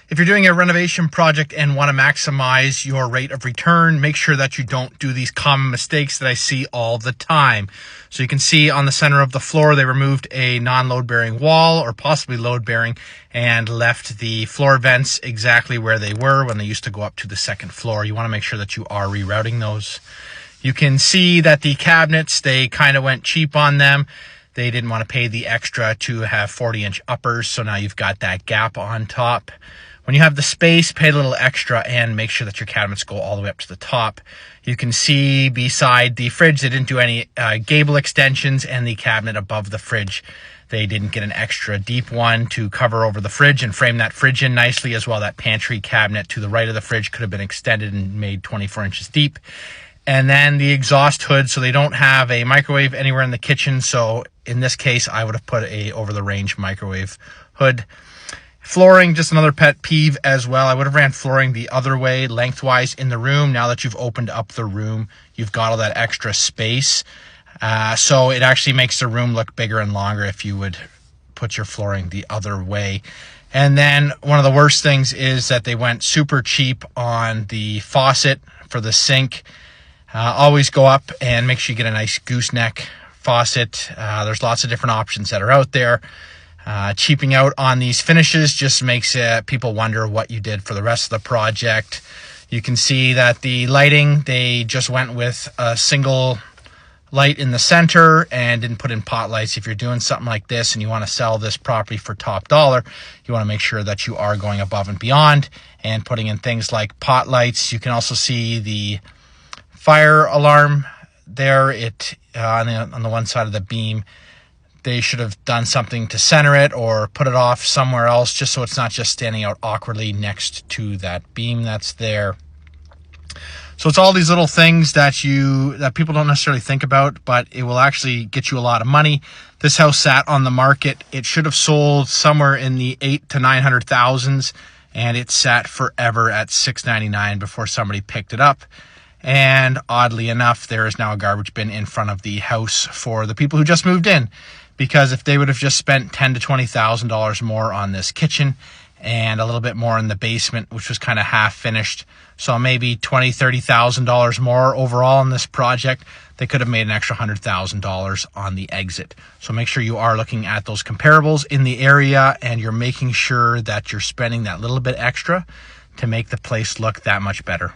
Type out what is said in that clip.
If you're doing a renovation project and want to maximize your rate of return, make sure that you don't do these common mistakes that I see all the time. So you can see on the center of the floor, they removed a non-load bearing wall or possibly load bearing and left the floor vents exactly where they were when they used to go up to the second floor. You want to make sure that you are rerouting those. You can see that the cabinets, they kind of went cheap on them. They didn't want to pay the extra to have 40-inch uppers, so now you've got that gap on top. When you have the space, pay a little extra and make sure that your cabinets go all the way up to the top. You can see beside the fridge, they didn't do any gable extensions, and the cabinet above the fridge, they didn't get an extra deep one to cover over the fridge and frame that fridge in nicely as well. That pantry cabinet to the right of the fridge could have been extended and made 24 inches deep. And then the exhaust hood, so they don't have a microwave anywhere in the kitchen. So in this case, I would have put a over-the-range microwave hood. Flooring, just another pet peeve as well. I would have ran flooring the other way, lengthwise in the room. Now that you've opened up the room, you've got all that extra space. So it actually makes the room look bigger and longer if you would put your flooring the other way. And then one of the worst things is that they went super cheap on the faucet for the sink. Always go up and make sure you get a nice gooseneck faucet. There's lots of different options that are out there. Cheaping out on these finishes just makes people wonder what you did for the rest of the project. You can see that the lighting, they just went with a single light in the center and didn't put in pot lights. If you're doing something like this and you want to sell this property for top dollar, you want to make sure that you are going above and beyond and putting in things like pot lights. You can also see the fire alarm there. On the one side of the beam, they should have done something to center it or put it off somewhere else just so it's not just standing out awkwardly next to that beam that's there. So it's all these little things that people don't necessarily think about, but it will actually get you a lot of money. This house sat on the market. It should have sold somewhere in the $800,000 to $900,000, and it sat forever at $699 before somebody picked it up. And oddly enough, there is now a garbage bin in front of the house for the people who just moved in. Because if they would have just spent $10,000 to $20,000 more on this kitchen and a little bit more in the basement, which was kind of half finished, so maybe $20,000, $30,000 more overall on this project, they could have made an extra $100,000 on the exit. So make sure you are looking at those comparables in the area and you're making sure that you're spending that little bit extra to make the place look that much better.